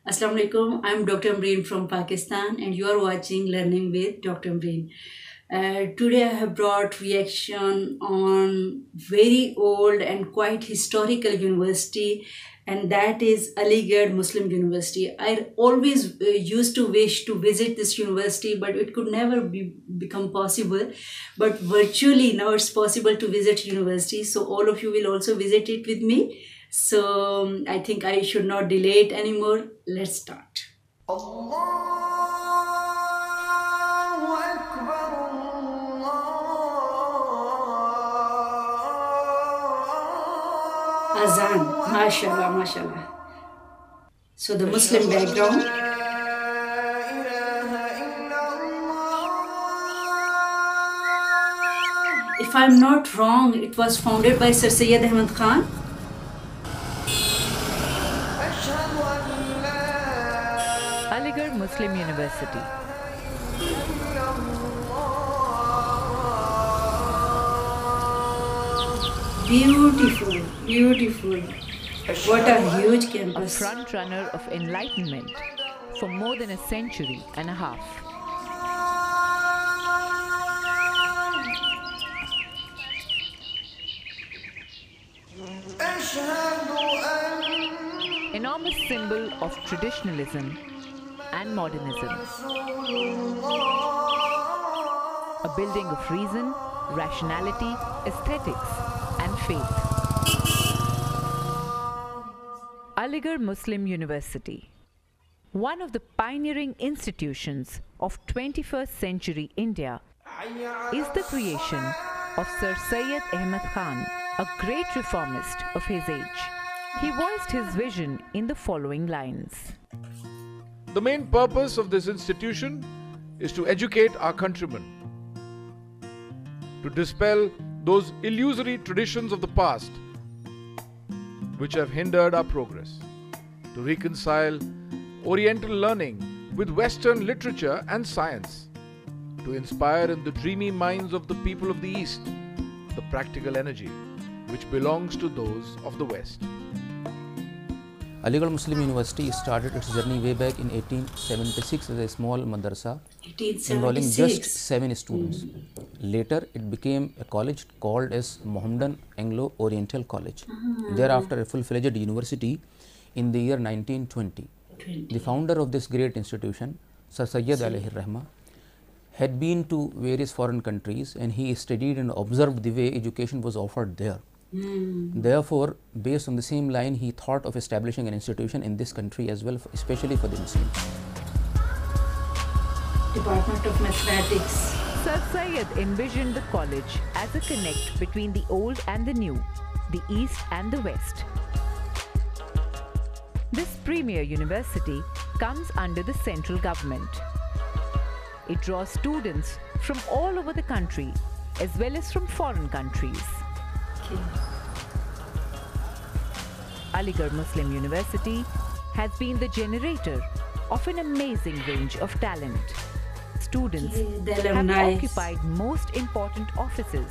Assalamu alaikum. I'm Dr. Amreen from Pakistan, and you are watching Learning with Dr. Amreen. Today I have brought reaction on very old and quite historical university, and that is Aligarh Muslim University. I always used to wish to visit this university, but it could never become possible. But virtually now it's possible to visit university, so all of you will also visit it with me. So I think I should not delay it anymore. Let's start. Azan, mashallah, mashallah. So the Muslim background. If I'm not wrong, it was founded by Sir Syed Ahmad Khan. Aligarh Muslim University. Beautiful, beautiful. What a huge campus. A front runner of enlightenment for more than a century and a half. Enormous symbol of traditionalism and modernism. A building of reason, rationality, aesthetics, and faith. Aligarh Muslim University, one of the pioneering institutions of 21st century India, is the creation of Sir Syed Ahmad Khan, a great reformist of his age. He voiced his vision in the following lines. The main purpose of this institution is to educate our countrymen, to dispel those illusory traditions of the past which have hindered our progress, to reconcile Oriental learning with Western literature and science, to inspire in the dreamy minds of the people of the East the practical energy which belongs to those of the West. Aligarh Muslim University started its journey way back in 1876 as a small madrasa involving just 7 students. Later, it became a college called as Mohammedan Anglo-Oriental College. Thereafter, a full-fledged university in the year 1920. The founder of this great institution, Sir Syed Alayhi Rahma, had been to various foreign countries and he studied and observed the way education was offered there. Therefore, based on the same line, he thought of establishing an institution in this country as well, especially for the Muslims. Department of Mathematics. Sir Syed envisioned the college as a connect between the old and the new, the East and the West. This premier university comes under the central government. It draws students from all over the country as well as from foreign countries. Aligarh Muslim University has been the generator of an amazing range of talent. Students have occupied most important offices,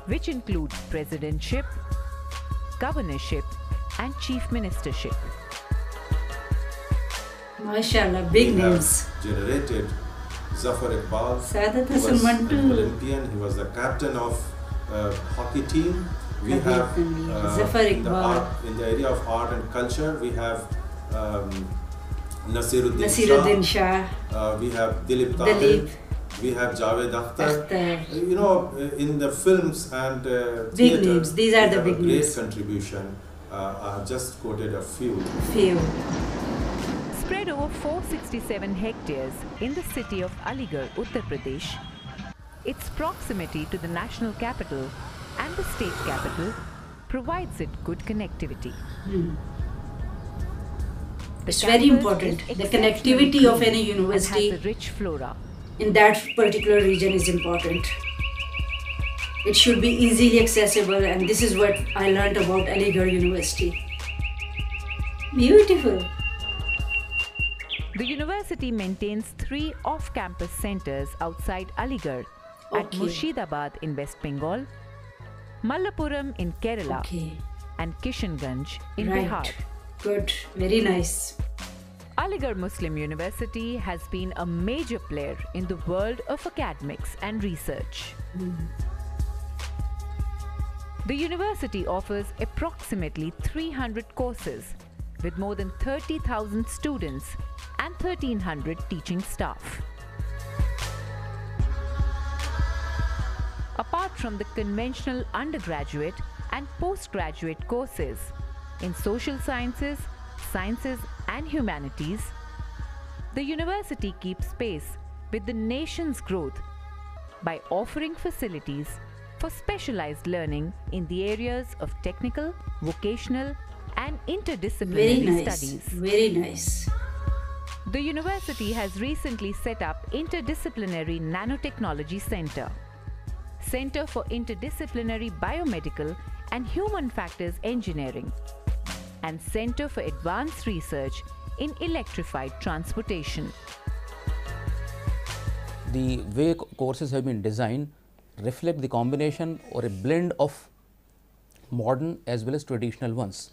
which include presidentship, governorship, and chief ministership. MashaAllah, big names. Generated Zafar Iqbal. Sadat He was Hasan an Mantu. Olympian. He was the captain of hockey team. We Habib have Zafar in Iqbal. the area of art and culture, we have Nasiruddin Shah. We have Dilip Dilip. Tahir. We have Javed Akhtar. Akhtar. You know, in the films and Big theatre, names. These are they the have big a great names. contribution. I have just quoted a few. Spread over 467 hectares in the city of Aligarh, Uttar Pradesh, its proximity to the national capital and the state capital provides it good connectivity. It's very important. The connectivity of any university has a rich flora. in that particular region is important. It should be easily accessible, and this is what I learned about Aligarh University. Beautiful. The university maintains 3 off-campus centers outside Aligarh at Murshidabad in West Bengal, Malappuram in Kerala, and Kishanganj in Bihar. Good, very nice. Aligarh Muslim University has been a major player in the world of academics and research. The university offers approximately 300 courses with more than 30,000 students and 1,300 teaching staff. Apart from the conventional undergraduate and postgraduate courses in social sciences, sciences and humanities, the university keeps pace with the nation's growth by offering facilities for specialized learning in the areas of technical, vocational and interdisciplinary studies. Very nice. The university has recently set up Interdisciplinary Nanotechnology Center, Center for Interdisciplinary Biomedical and Human Factors Engineering, and Center for Advanced Research in Electrified Transportation. The way courses have been designed reflect the combination or a blend of modern as well as traditional ones.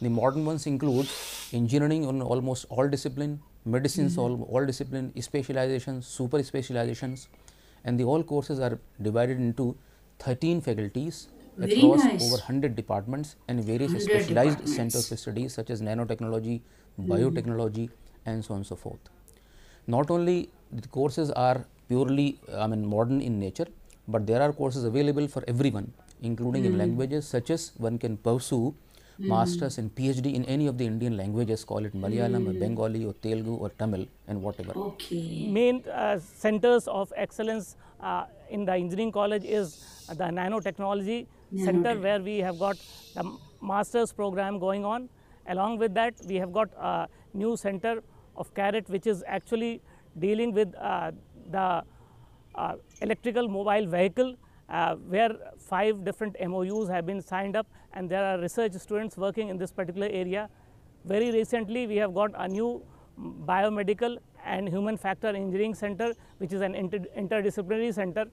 The modern ones include engineering on almost all discipline, medicines all discipline, specializations, super specializations, and the all courses are divided into 13 faculties across over 100 departments and various specialized centers of studies such as nanotechnology, biotechnology and so on and so forth. Not only the courses are purely modern in nature, but there are courses available for everyone, including in languages such as one can pursue masters and PhD in any of the Indian languages, call it Malayalam or Bengali or Telugu or Tamil and whatever. Okay. Main centers of excellence in the engineering college is the nanotechnology center, where we have got the master's program going on. Along with that, we have got a new center of CARET, which is actually dealing with the electrical mobile vehicle, where 5 different MOUs have been signed up, and there are research students working in this particular area. Very recently, we have got a new biomedical and human factor engineering center, which is an interdisciplinary center,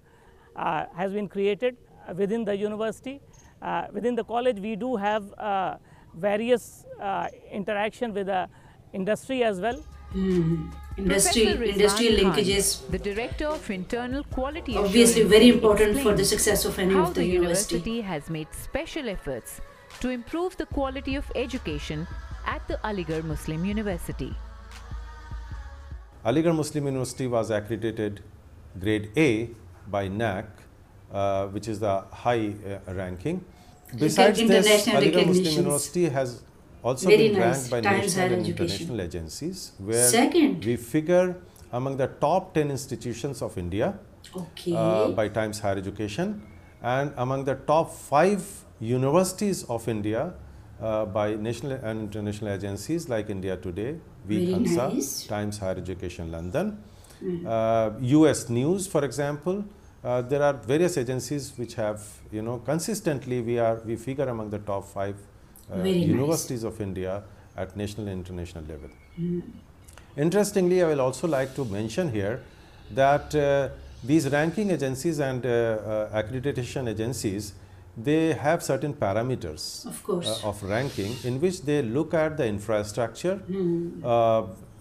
has been created within the university. Within the college, we do have various interaction with the industry as well. Industrial linkages, the Director of Internal Quality Assurance, obviously very important for the success of any of the university. How the university has made special efforts to improve the quality of education at the Aligarh Muslim University. Aligarh Muslim University was accredited grade A by NAC, which is the high ranking. Besides this, Aligarh Muslim University has also been ranked by national and international agencies, where we figure among the top 10 institutions of India by Times Higher Education, and among the top 5 universities of India by national and international agencies like India Today, Veed-Hansa, Times Higher Education London, US News, for example. There are various agencies which have, consistently we figure among the top 5 universities of India at national and international level. Interestingly, I will also like to mention here that these ranking agencies and accreditation agencies, they have certain parameters of ranking in which they look at the infrastructure,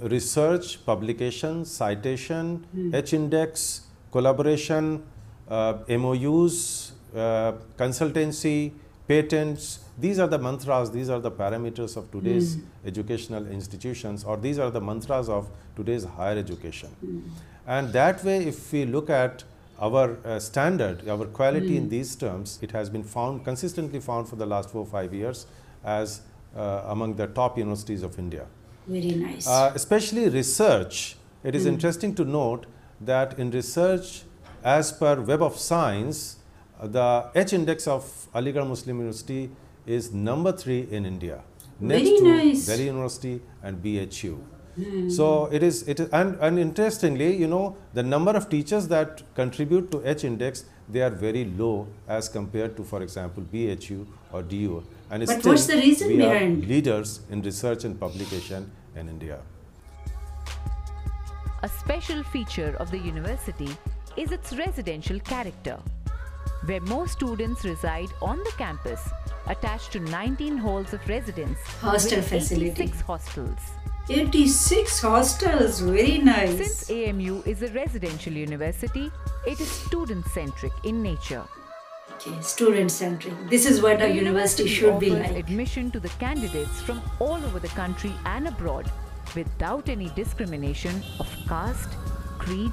research, publication, citation, H-index, collaboration, MOUs, consultancy, patents. These are the mantras, these are the parameters of today's educational institutions, or these are the mantras of today's higher education. And that way, if we look at our standard, our quality in these terms, it has been consistently found for the last 4 or 5 years as among the top universities of India. Very nice. Especially research. It is interesting to note that in research, as per Web of Science, the H-index of Aligarh Muslim University is number 3 in India, next to Delhi University and BHU. So it is, and interestingly, the number of teachers that contribute to H-index, they are very low as compared to, for example, BHU or DU. And but what's the reason we behind? are leaders in research and publication in India. A special feature of the university is its residential character, where most students reside on the campus, attached to 19 halls of residence, Hostel with facility. 86 hostels. 86 hostels, very nice. Since AMU is a residential university, it is student-centric in nature. Okay, student-centric. This is what a university should be like. Admission to the candidates from all over the country and abroad without any discrimination of caste, creed,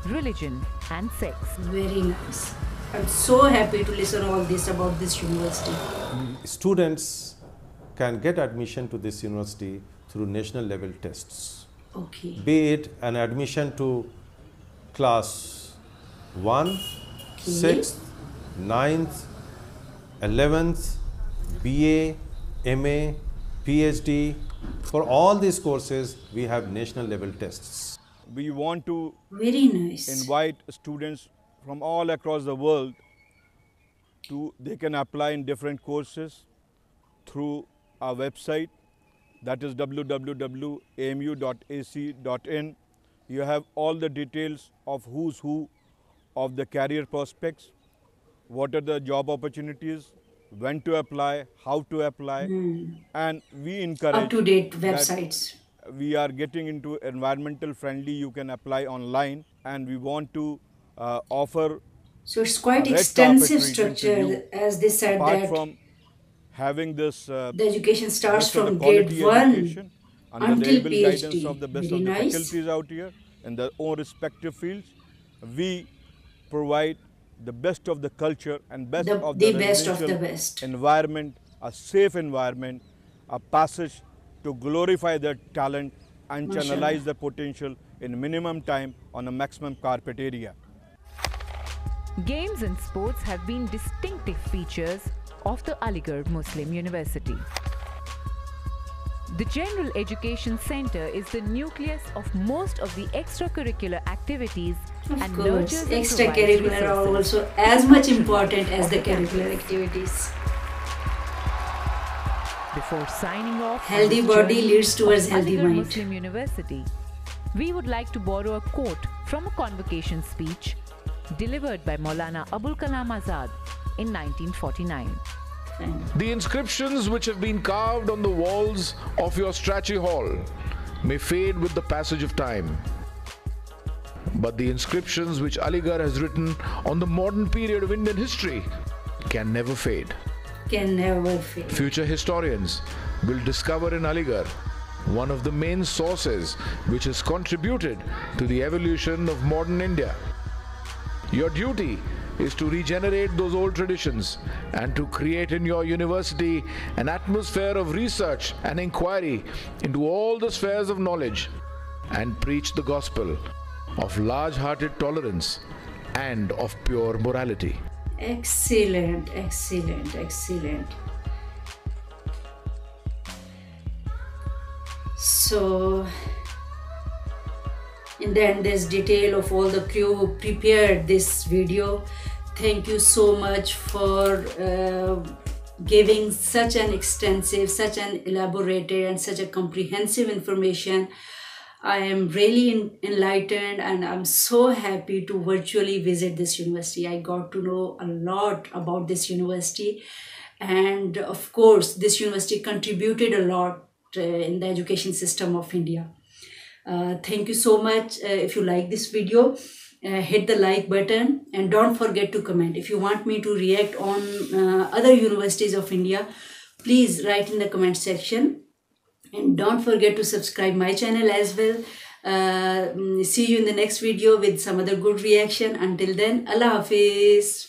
religion and sex. Very nice. I'm so happy to listen all this about this university. Students can get admission to this university through national level tests. Okay. Be it an admission to class 1, Okay. 6th, 9th, 11th, BA, MA, PhD. For all these courses, we have national level tests. We want to Very nice. invite students from all across the world they can apply in different courses through our website, that is www.amu.ac.in. You have all the details of who's who of the career prospects, what are the job opportunities, when to apply, how to apply, and we encourage up-to-date websites. We are getting into environmental friendly, you can apply online, and we want to offer So it's quite red extensive carpet treatment to you. structure, as they said Apart that from having this the education starts best of the from quality grade 1 education under the until able guidance PhD. of the best Very of the nice. faculties out here in their own respective fields, we provide the best of the culture and best of the the best of the residential best. environment, a safe environment, a passage to glorify their talent and Mashallah. channelize their potential in minimum time on a maximum carpet area. Games and sports have been distinctive features of the Aligarh Muslim University. The General Education Center is the nucleus of most of the extracurricular activities Of and course, nurtures and provides extracurricular are resources. also as much important as the curricular activities. Before signing off, on Healthy this body journey leads towards of healthy Aligarh mind. Muslim University, we would like to borrow a quote from a convocation speech delivered by Maulana Abul Kalam Azad in 1949. The inscriptions which have been carved on the walls of your Strachey Hall may fade with the passage of time. But the inscriptions which Aligarh has written on the modern period of Indian history can never fade. Can never fail. Future historians will discover in Aligarh one of the main sources which has contributed to the evolution of modern India. Your duty is to regenerate those old traditions and to create in your university an atmosphere of research and inquiry into all the spheres of knowledge and preach the gospel of large-hearted tolerance and of pure morality. Excellent, excellent, excellent. So, in the end, there's detail of all the crew who prepared this video. Thank you so much for giving such an extensive, such an elaborated and such a comprehensive information. I am really enlightened and I'm so happy to virtually visit this university. I got to know a lot about this university, and of course this university contributed a lot in the education system of India. Thank you so much. If you like this video, hit the like button and don't forget to comment. If you want me to react on other universities of India, please write in the comment section. And don't forget to subscribe my channel as well. See you in the next video with some other good reaction. Until then, Allah Hafiz.